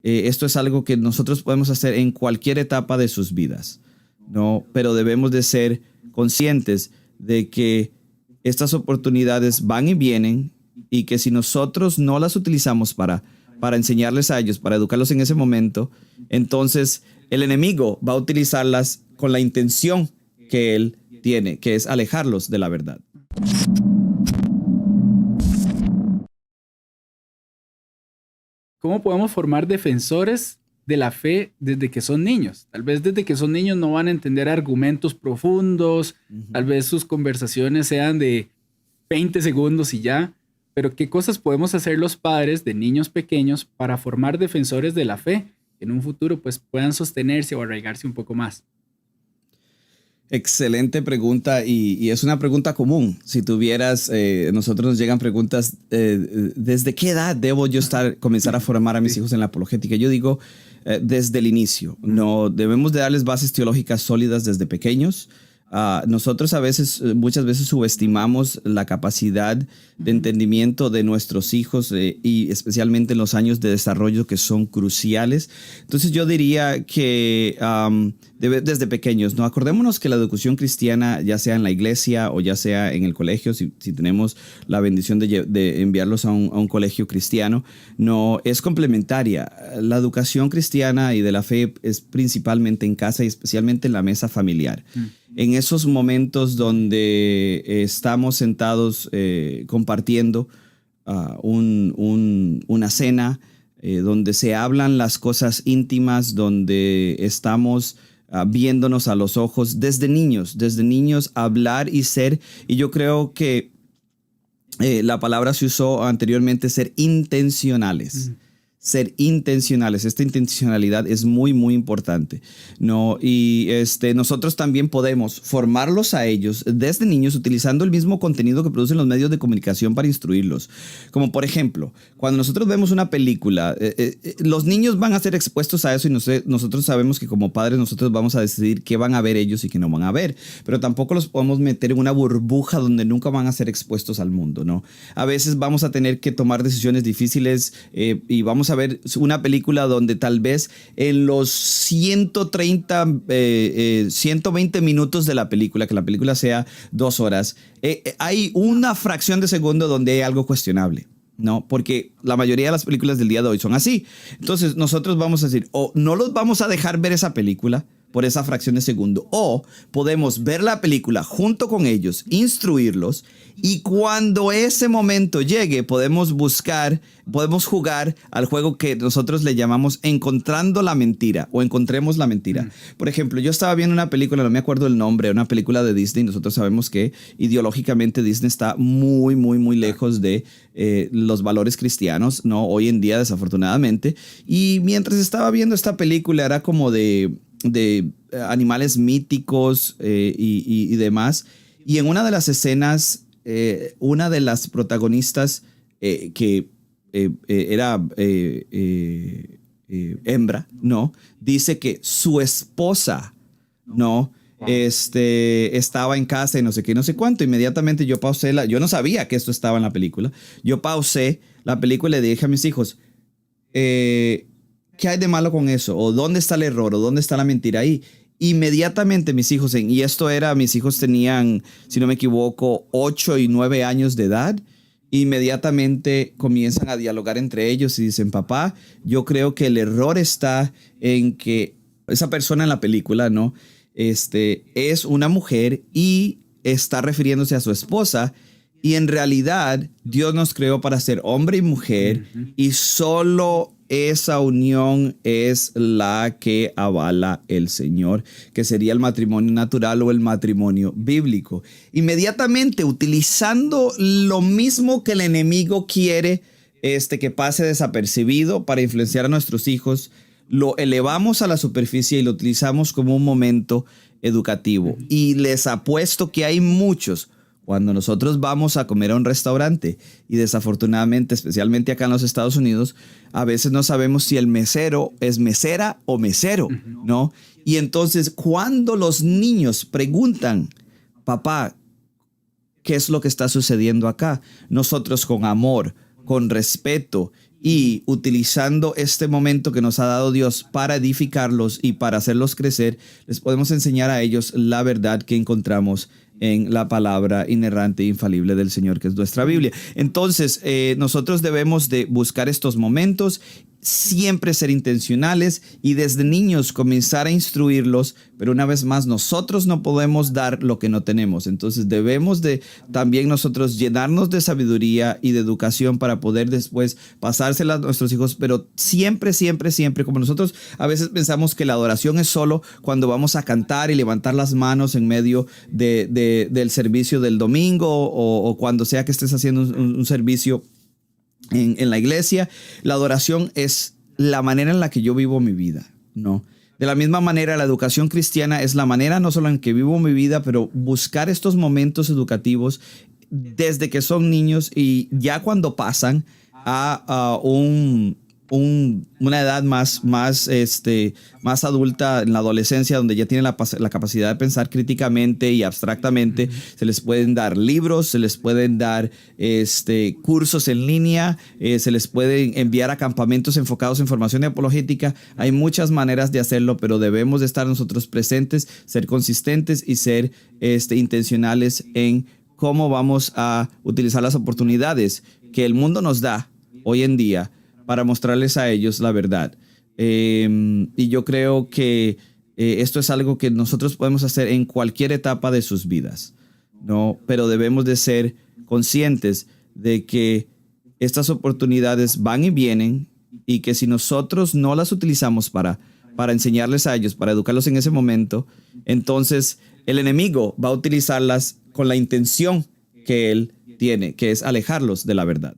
Esto es algo que nosotros podemos hacer en cualquier etapa de sus vidas, ¿no? Pero debemos de ser conscientes de que estas oportunidades van y vienen y que si nosotros no las utilizamos para enseñarles a ellos, para educarlos en ese momento, entonces el enemigo va a utilizarlas con la intención que él tiene, que es alejarlos de la verdad. ¿Cómo podemos formar defensores de la fe desde que son niños? Tal vez desde que son niños no van a entender argumentos profundos, tal vez sus conversaciones sean de 20 segundos y ya, pero ¿qué cosas podemos hacer los padres de niños pequeños para formar defensores de la fe que en un futuro pues puedan sostenerse o arraigarse un poco más? Excelente pregunta y es una pregunta común. Si tuvieras, nosotros nos llegan preguntas, ¿desde qué edad debo yo comenzar a formar a mis hijos en la apologética? Yo digo, desde el inicio. No debemos de darles bases teológicas sólidas desde pequeños. Nosotros muchas veces subestimamos la capacidad de entendimiento de nuestros hijos y especialmente en los años de desarrollo que son cruciales. Entonces yo diría que desde pequeños, ¿no? Acordémonos que la educación cristiana, ya sea en la iglesia o ya sea en el colegio, si tenemos la bendición de enviarlos a un colegio cristiano, no es complementaria. La educación cristiana y de la fe es principalmente en casa y especialmente en la mesa familiar. En esos momentos donde estamos sentados compartiendo una cena, donde se hablan las cosas íntimas, donde estamos viéndonos a los ojos desde niños hablar y ser, y yo creo que la palabra se usó anteriormente, ser intencionales. Ser intencionales. Esta intencionalidad es muy, muy importante, ¿no? Y nosotros también podemos formarlos a ellos desde niños utilizando el mismo contenido que producen los medios de comunicación para instruirlos. Como por ejemplo, cuando nosotros vemos una película, los niños van a ser expuestos a eso y nosotros sabemos que como padres nosotros vamos a decidir qué van a ver ellos y qué no van a ver, pero tampoco los podemos meter en una burbuja donde nunca van a ser expuestos al mundo, ¿no? A veces vamos a tener que tomar decisiones difíciles y vamos a ver una película donde tal vez en los 120 minutos de la película, que la película sea 2 horas, hay una fracción de segundo donde hay algo cuestionable, ¿no? Porque la mayoría de las películas del día de hoy son así. Entonces nosotros vamos a decir, o no los vamos a dejar ver esa película por esa fracción de segundo, o podemos ver la película junto con ellos, instruirlos, y cuando ese momento llegue podemos jugar al juego que nosotros le llamamos encontrando la mentira o encontremos la mentira. Por ejemplo, yo estaba viendo una película, no me acuerdo el nombre, una película de Disney. Nosotros sabemos que ideológicamente Disney está muy, muy, muy lejos de los valores cristianos, ¿no? Hoy en día, desafortunadamente. Y mientras estaba viendo esta película era como de animales míticos y demás. Y en una de las escenas, una de las protagonistas que era hembra, ¿no? Dice que su esposa, ¿no? Estaba en casa y no sé qué, no sé cuánto. Inmediatamente yo pausé yo no sabía que esto estaba en la película. Yo pausé la película y le dije a mis hijos, ¿qué hay de malo con eso? ¿O dónde está el error? ¿O dónde está la mentira ahí? Inmediatamente mis hijos, mis hijos tenían, si no me equivoco, 8 y 9 años de edad. Inmediatamente comienzan a dialogar entre ellos y dicen, papá, yo creo que el error está en que esa persona en la película, ¿no? Es una mujer y está refiriéndose a su esposa. Y en realidad Dios nos creó para ser hombre y mujer, y solo esa unión es la que avala el Señor, que sería el matrimonio natural o el matrimonio bíblico. Inmediatamente, utilizando lo mismo que el enemigo quiere que pase desapercibido para influenciar a nuestros hijos, lo elevamos a la superficie y lo utilizamos como un momento educativo. Y les apuesto que hay muchos. Cuando nosotros vamos a comer a un restaurante y desafortunadamente, especialmente acá en los Estados Unidos, a veces no sabemos si el mesero es mesera o mesero, ¿no? Y entonces cuando los niños preguntan, papá, ¿qué es lo que está sucediendo acá? Nosotros con amor, con respeto y utilizando este momento que nos ha dado Dios para edificarlos y para hacerlos crecer, les podemos enseñar a ellos la verdad que encontramos en la palabra inerrante e infalible del Señor, que es nuestra Biblia. Entonces, nosotros debemos de buscar estos momentos, siempre ser intencionales y desde niños comenzar a instruirlos, pero una vez más, nosotros no podemos dar lo que no tenemos. Entonces, debemos de también nosotros llenarnos de sabiduría y de educación para poder después pasársela a nuestros hijos, pero siempre, siempre, siempre, como nosotros a veces pensamos que la adoración es solo cuando vamos a cantar y levantar las manos en medio del servicio del domingo o cuando sea que estés haciendo un servicio en la iglesia. La adoración es la manera en la que yo vivo mi vida, ¿no? De la misma manera, la educación cristiana es la manera no solo en que vivo mi vida, pero buscar estos momentos educativos desde que son niños y ya cuando pasan a una edad más adulta, en la adolescencia, donde ya tienen la capacidad de pensar críticamente y abstractamente. Se les pueden dar libros, se les pueden dar cursos en línea, se les pueden enviar a campamentos enfocados en formación apologética. Hay muchas maneras de hacerlo, pero debemos de estar nosotros presentes, ser consistentes y ser intencionales en cómo vamos a utilizar las oportunidades que el mundo nos da hoy en día para mostrarles a ellos la verdad. Y yo creo que esto es algo que nosotros podemos hacer en cualquier etapa de sus vidas, ¿no? Pero debemos de ser conscientes de que estas oportunidades van y vienen y que si nosotros no las utilizamos para enseñarles a ellos, para educarlos en ese momento, entonces el enemigo va a utilizarlas con la intención que él tiene, que es alejarlos de la verdad.